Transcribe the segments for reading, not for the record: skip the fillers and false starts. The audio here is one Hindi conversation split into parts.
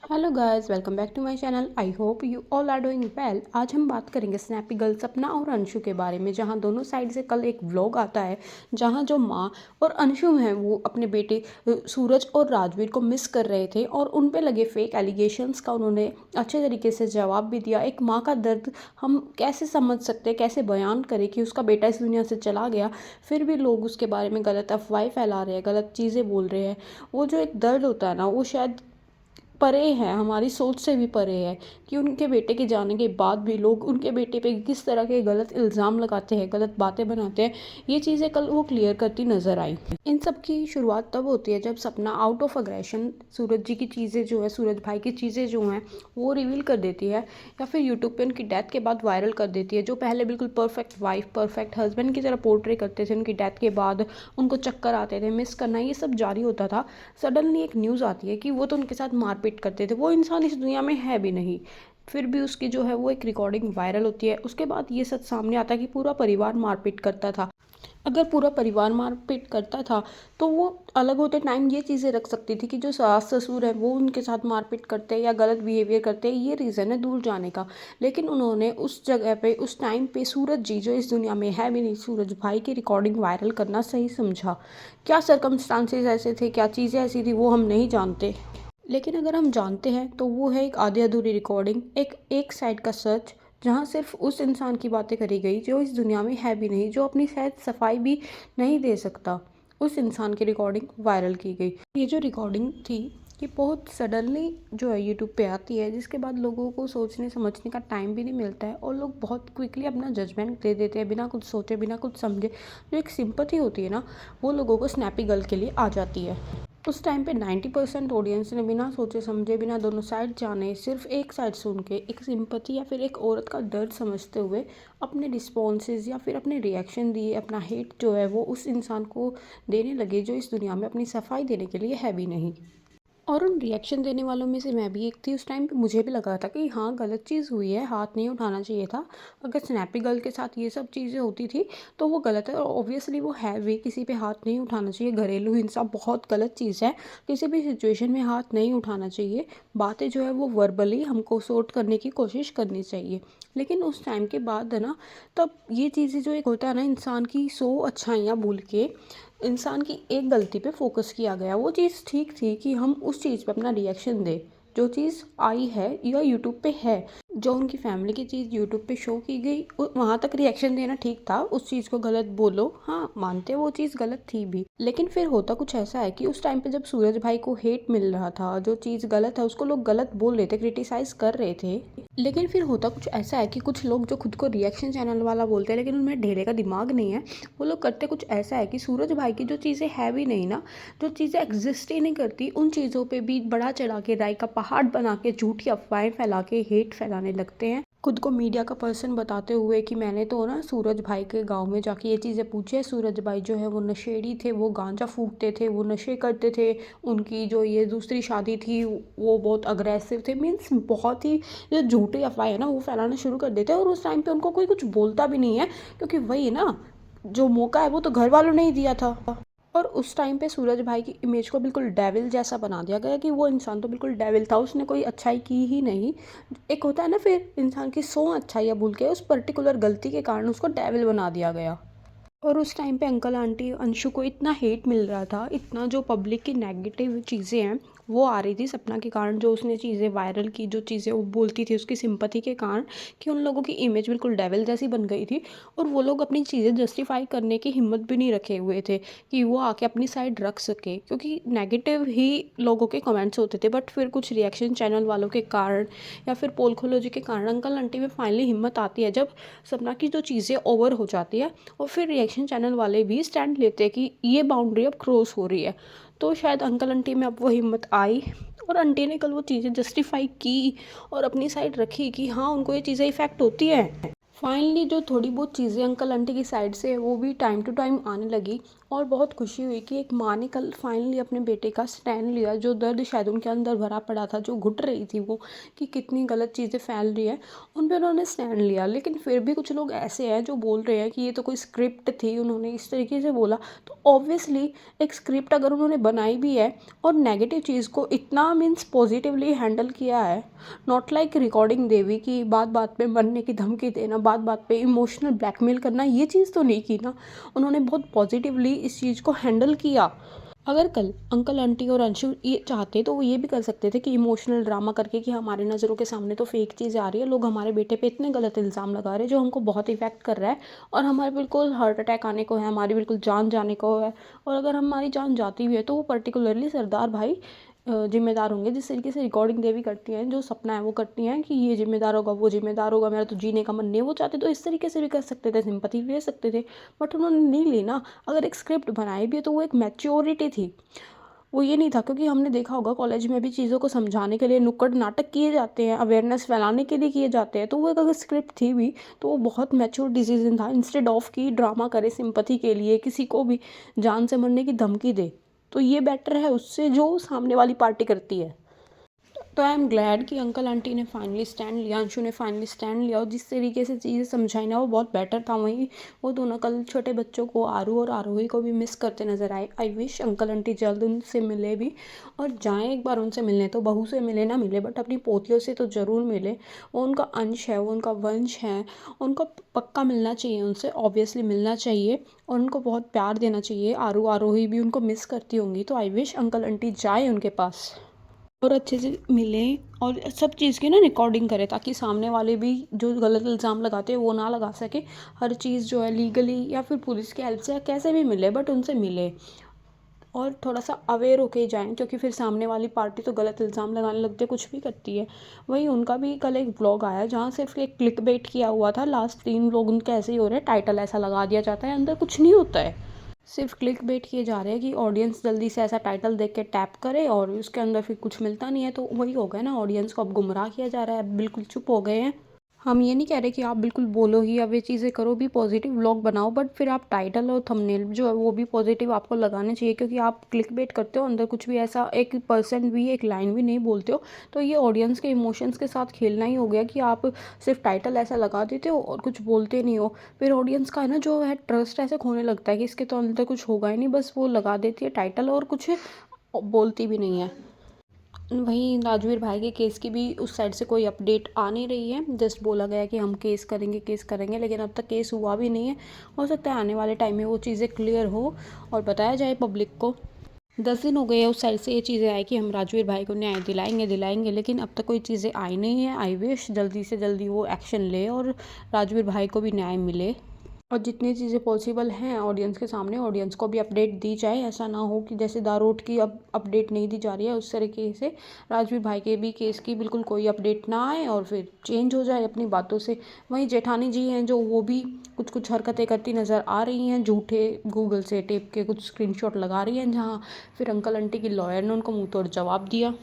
Hello guys, welcome back to my channel. I hope you all are doing well. आज हम बात करेंगे स्नैपी गर्ल सपना और अंशु के बारे में, जहां दोनों साइड से कल एक व्लॉग आता है जहां जो माँ और अंशु हैं वो अपने बेटे सूरज और राजवीर को मिस कर रहे थे और उन पे लगे फेक एलिगेशंस का उन्होंने अच्छे तरीके से जवाब भी दिया। एक माँ का दर्द हम कैसे समझ सकते हैं, कैसे बयान करें कि उसका बेटा इस दुनिया से चला गया, फिर भी लोग उसके बारे में गलत अफवाहें फैला रहे हैं, गलत चीज़ें बोल रहे हैं। वो जो एक दर्द होता है ना, वो शायद परे है, हमारी सोच से भी परे है कि उनके बेटे के जाने के बाद भी लोग उनके बेटे पे किस तरह के गलत इल्ज़ाम लगाते हैं, गलत बातें बनाते हैं। ये चीज़ें कल वो क्लियर करती नज़र आई। इन सब की शुरुआत तब होती है जब सपना आउट ऑफ अग्रेशन सूरज जी की चीज़ें जो है, सूरज भाई की चीज़ें जो हैं वो रिवील कर देती है, या फिर यूट्यूब पे उनकी डेथ के बाद वायरल कर देती है। जो पहले बिल्कुल परफेक्ट वाइफ, परफेक्ट हस्बैंड की तरह पोर्ट्रे करते थे, उनकी डेथ के बाद उनको चक्कर आते थे, मिस करना, ये सब जारी होता था। सडनली एक न्यूज़ आती है कि वो तो उनके साथ मारपीट करते थे, वो इंसान इस दुनिया में है भी नहीं। फिर भी उसकी जो है वो एक रिकॉर्डिंग वायरल होती है। उसके बाद ये सच सामने आता है कि पूरा परिवार मारपीट करता था। अगर पूरा परिवार मारपीट करता था तो वो अलग होते टाइम ये चीज़ें रख सकती थी कि जो सास ससुर है वो उनके साथ मारपीट करते हैं या गलत बिहेवियर करते हैं, ये रीज़न है दूर जाने का। लेकिन उन्होंने उस जगह पे, उस टाइम पे सूरज जी जो इस दुनिया में है भी नहीं, सूरज भाई की रिकॉर्डिंग वायरल करना सही समझा। क्या सर्कमस्टांसेस ऐसे थे, क्या चीज़ें ऐसी थी, वो हम नहीं जानते। लेकिन अगर हम जानते हैं तो वो है एक आधी अधूरी रिकॉर्डिंग, एक साइड का सच, जहाँ सिर्फ उस इंसान की बातें करी गई जो इस दुनिया में है भी नहीं, जो अपनी शायद सफाई भी नहीं दे सकता। उस इंसान की रिकॉर्डिंग वायरल की गई। ये जो रिकॉर्डिंग थी ये बहुत सडनली जो है यूट्यूब पे आती है, जिसके बाद लोगों को सोचने समझने का टाइम भी नहीं मिलता है और लोग बहुत क्विकली अपना जजमेंट दे देते हैं, बिना कुछ सोचे, बिना कुछ समझे। जो एक सिंपैथी होती है ना, वो लोगों को स्नैपी गर्ल के लिए आ जाती है। उस टाइम पे 90% ऑडियंस ने बिना सोचे समझे, बिना दोनों साइड जाने, सिर्फ एक साइड सुन के, एक सिंपैथी या फिर एक औरत का दर्द समझते हुए अपने रिस्पॉन्सेज या फिर अपने रिएक्शन दिए, अपना हेट जो है वो उस इंसान को देने लगे जो इस दुनिया में अपनी सफाई देने के लिए है भी नहीं। और उन रिएक्शन देने वालों में से मैं भी एक थी। उस टाइम पे मुझे भी लगा था कि हाँ, गलत चीज़ हुई है, हाथ नहीं उठाना चाहिए था। अगर स्नैपी गर्ल के साथ ये सब चीज़ें होती थी तो वो गलत है, और ऑब्वियसली वो है भी। किसी पे हाथ नहीं उठाना चाहिए, घरेलू हिंसा बहुत गलत चीज़ है। किसी भी सिचुएशन में हाथ नहीं उठाना चाहिए। बातें जो है वो वर्बली हमको सोर्ट करने की कोशिश करनी चाहिए। लेकिन उस टाइम के बाद है ना, तब ये चीज़ें जो एक होता है ना, इंसान की 100 अच्छाइयाँ भूल के इंसान की एक गलती पे फोकस किया गया। वो चीज़ ठीक थी कि हम उस चीज़ पे अपना रिएक्शन दें जो चीज़ आई है या यूट्यूब पे है। जो उनकी फैमिली की चीज़ यूट्यूब पे शो की गई, वहाँ तक रिएक्शन देना ठीक था। उस चीज़ को गलत बोलो, हाँ मानते वो चीज़ गलत थी भी। लेकिन फिर होता कुछ ऐसा है कि उस टाइम पे जब सूरज भाई को हेट मिल रहा था, जो चीज़ गलत है उसको लोग गलत बोल रहे थे, क्रिटिसाइज कर रहे थे। लेकिन फिर होता कुछ ऐसा है कि कुछ लोग जो खुद को रिएक्शन चैनल वाला बोलते हैं लेकिन उनमें ढेरे का दिमाग नहीं है, वो लोग करते कुछ ऐसा है कि सूरज भाई की जो चीज़ें है भी नहीं ना, जो चीज़ें एग्जिस्ट ही नहीं करती, उन चीज़ों पे भी बड़ा चढ़ा के राय का पहाड़ बना के झूठी अफवाहें फैला के हेट फैलाने लगते हैं, खुद को मीडिया का पर्सन बताते हुए कि मैंने तो ना सूरज भाई के गांव में जाके ये चीज़ें पूछी है। सूरज भाई जो है वो नशेड़ी थे, वो गांजा फूकते थे, वो नशे करते थे, उनकी जो ये दूसरी शादी थी वो बहुत अग्रेसिव थे। मीन्स बहुत ही जो झूठी अफवाह है ना वो फैलाना शुरू कर देते हैं, और उस टाइम पे उनको कोई कुछ बोलता भी नहीं है, क्योंकि वही ना, जो मौका है वो तो घर वालों ने ही दिया था। और उस टाइम पे सूरज भाई की इमेज को बिल्कुल डेविल जैसा बना दिया गया कि वो इंसान तो बिल्कुल डेविल था, उसने कोई अच्छाई की ही नहीं। एक होता है ना, फिर इंसान की 100 अच्छाइयाँ भूल के उस पर्टिकुलर गलती के कारण उसको डेविल बना दिया गया। और उस टाइम पे अंकल आंटी अंशु को इतना हेट मिल रहा था, इतना जो पब्लिक की नेगेटिव चीज़ें हैं वो आ रही थी सपना के कारण, जो उसने चीज़ें वायरल की, जो चीज़ें वो बोलती थी उसकी सिंपैथी के कारण, कि उन लोगों की इमेज बिल्कुल डेविल जैसी बन गई थी। और वो लोग अपनी चीज़ें जस्टिफाई करने की हिम्मत भी नहीं रखे हुए थे कि वो आके अपनी साइड रख सके, क्योंकि नेगेटिव ही लोगों के कमेंट्स होते थे। बट फिर कुछ रिएक्शन चैनल वालों के कारण या फिर पोलखोलॉजी के कारण अंकल आंटी में फाइनली हिम्मत आती है, जब सपना की जो चीज़ें ओवर हो जाती है, और फिर रिएक्शन चैनल वाले भी स्टैंड लेते हैं कि ये बाउंड्री अब क्रॉस हो रही है। तो शायद अंकल आंटी में अब वो हिम्मत आई, और आंटी ने कल वो चीज़ें जस्टिफाई की और अपनी साइड रखी कि हाँ, उनको ये चीज़ें इफ़ेक्ट होती है। फाइनली जो थोड़ी बहुत चीज़ें अंकल आंटी की साइड से वो भी टाइम टू टाइम आने लगी और बहुत खुशी हुई कि एक माँ ने कल फाइनली अपने बेटे का स्टैंड लिया। जो दर्द शायद उनके अंदर भरा पड़ा था, जो घुट रही थी वो कि कितनी गलत चीज़ें फैल रही है, उन पे उन्होंने स्टैंड लिया। लेकिन फिर भी कुछ लोग ऐसे हैं जो बोल रहे हैं कि ये तो कोई स्क्रिप्ट थी, उन्होंने इस तरीके से बोला। तो ऑब्वियसली एक स्क्रिप्ट अगर उन्होंने बनाई भी है और नेगेटिव चीज़ को इतना मीन्स पॉजिटिवली हैंडल किया है, नॉट लाइक रिकॉर्डिंग देवी की बात बात पे मरने की धमकी देना, बात बात पे इमोशनल ब्लैकमेल करना, ये चीज़ तो नहीं की ना। उन्होंने बहुत पॉजिटिवली इस चीज़ को हैंडल किया। अगर कल अंकल आंटी और अंशु ये चाहते तो वो ये भी कर सकते थे कि इमोशनल ड्रामा करके कि हमारे नज़रों के सामने तो फेक चीज़ें आ रही है, लोग हमारे बेटे पे इतने गलत इल्ज़ाम लगा रहे हैं जो हमको बहुत इफेक्ट कर रहा है और हमारे बिल्कुल हार्ट अटैक आने को है, हमारी बिल्कुल जान जाने को है। और अगर हमारी जान जाती भी है तो वो पर्टिकुलरली सरदार भाई जिम्मेदार होंगे। जिस तरीके से रिकॉर्डिंग देवी करती हैं, जो सपना है वो करती हैं कि ये जिम्मेदार होगा, वो जिम्मेदार होगा, मेरा तो जीने का मन नहीं है, वो चाहते तो इस तरीके से भी कर सकते थे, सिंपैथी भी ले सकते थे, बट उन्होंने नहीं ली ना। अगर एक स्क्रिप्ट बनाई भी है तो वो एक मैच्योरिटी थी, वो ये नहीं था। क्योंकि हमने देखा होगा कॉलेज में भी चीज़ों को समझाने के लिए नुक्कड़ नाटक किए जाते हैं, अवेयरनेस फैलाने के लिए किए जाते हैं। तो वो एक अगर स्क्रिप्ट थी भी तो वो बहुत मैच्योर डिसीजन था, इंस्टेड ऑफ कि ड्रामा करे सिंपैथी के लिए, किसी को भी जान से मरने की धमकी दे। तो ये बेटर है उससे जो सामने वाली पार्टी करती है। तो आई एम ग्लैड कि अंकल आंटी ने फाइनली स्टैंड लिया, अंशु ने फाइनली स्टैंड लिया और जिस तरीके से चीज़ें समझाई ना वो बहुत बेटर था। वहीं वो दोनों कल छोटे बच्चों को, आरू और आरोही को भी मिस करते नजर आए। आई विश अंकल आंटी जल्द उनसे मिले भी और जाएं एक बार उनसे मिलने। तो बहू से मिले ना मिले बट अपनी पोतियों से तो ज़रूर मिले। वो उनका अंश है, वो उनका वंश है, उनको पक्का मिलना चाहिए उनसे, ऑब्वियसली मिलना चाहिए और उनको बहुत प्यार देना चाहिए। आरू आरोही भी उनको मिस करती होंगी, तो आई विश अंकल आंटी जाए उनके पास और अच्छे से मिलें और सब चीज़ की ना रिकॉर्डिंग करें, ताकि सामने वाले भी जो गलत इल्ज़ाम लगाते हैं वो ना लगा सके। हर चीज़ जो है लीगली या फिर पुलिस की हेल्प से या कैसे भी मिले बट उनसे मिले और थोड़ा सा अवेयर होके ही जाएँ, क्योंकि फिर सामने वाली पार्टी तो गलत इल्ज़ाम लगाने लगती है, कुछ भी करती है। वहीं उनका भी कल एक व्लॉग आया जहाँ सिर्फ एक क्लिक बेट किया हुआ था। लास्ट 3 व्लॉग उनके ऐसे ही हो रहे हैं, टाइटल ऐसा लगा दिया जाता है, अंदर कुछ नहीं होता है। सिर्फ क्लिक बेट किए जा रहे हैं कि ऑडियंस जल्दी से ऐसा टाइटल देख के टैप करे और उसके अंदर फिर कुछ मिलता नहीं है। तो वही हो गया ना, ऑडियंस को अब गुमराह किया जा रहा है, बिल्कुल चुप हो गए हैं। हम ये नहीं कह रहे कि आप बिल्कुल बोलो ही या वे चीज़ें करो भी, पॉजिटिव व्लॉग बनाओ, बट फिर आप टाइटल और थंबनेल जो है वो भी पॉजिटिव आपको लगाने चाहिए। क्योंकि आप क्लिक बेट करते हो, अंदर कुछ भी ऐसा एक परसेंट भी एक लाइन भी नहीं बोलते हो, तो ये ऑडियंस के इमोशंस के साथ खेलना ही हो गया कि आप सिर्फ टाइटल ऐसा लगा देते हो और कुछ बोलते नहीं हो। फिर ऑडियंस का है ना जो है ट्रस्ट ऐसे खोने लगता है कि इसके तो अंदर कुछ होगा ही नहीं, बस वो लगा देती है टाइटल और कुछ बोलती भी नहीं है। वहीं राजवीर भाई के केस की भी उस साइड से कोई अपडेट आ नहीं रही है। जस्ट बोला गया कि हम केस करेंगे, लेकिन अब तक केस हुआ भी नहीं है। हो सकता है आने वाले टाइम में वो चीज़ें क्लियर हो और बताया जाए पब्लिक को। 10 दिन हो गए हैं उस साइड से ये चीज़ें आई कि हम राजवीर भाई को न्याय दिलाएंगे दिलाएंगे, लेकिन अब तक कोई चीज़ें आई नहीं है। आई विश जल्दी से जल्दी वो एक्शन ले और राजवीर भाई को भी न्याय मिले और जितनी चीज़ें पॉसिबल हैं ऑडियंस के सामने, ऑडियंस को भी अपडेट दी जाए। ऐसा ना हो कि जैसे दारोट की अब अपडेट नहीं दी जा रही है, उस तरीके से राजवीर भाई के भी केस की बिल्कुल कोई अपडेट ना आए और फिर चेंज हो जाए अपनी बातों से। वहीं जेठानी जी हैं जो वो भी कुछ कुछ हरकतें करती नज़र आ रही हैं, झूठे गूगल से टेप के कुछ स्क्रीनशॉट लगा रही हैं, जहाँ फिर अंकल आंटी की लॉयर ने उनको मुँह तोड़ जवाब दिया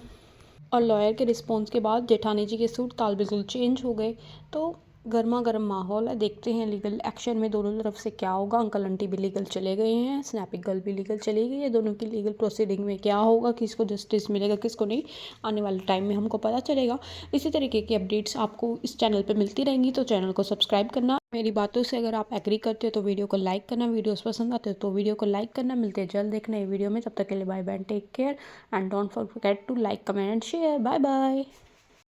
और लॉयर के रिस्पॉन्स के बाद जेठानी जी के सूट ताल बिल्कुल चेंज हो गए। तो गर्मा गर्म माहौल है, देखते हैं लीगल एक्शन में दोनों तरफ से क्या होगा। अंकल आंटी भी लीगल चले गए हैं, स्नैपी गर्ल भी लीगल चली गई है। दोनों की लीगल प्रोसीडिंग में क्या होगा, किसको जस्टिस मिलेगा किसको नहीं, आने वाले टाइम में हमको पता चलेगा। इसी तरीके की अपडेट्स आपको इस चैनल पर मिलती रहेंगी, तो चैनल को सब्सक्राइब करना। मेरी बातों से अगर आप एग्री करते हो तो वीडियो को लाइक करना, वीडियोस पसंद आते हो तो वीडियो को लाइक करना। मिलते हैं जल्द एक नई वीडियो में, तब तक के लिए bye bye, take care and don't forget to like, comment and share. Bye bye.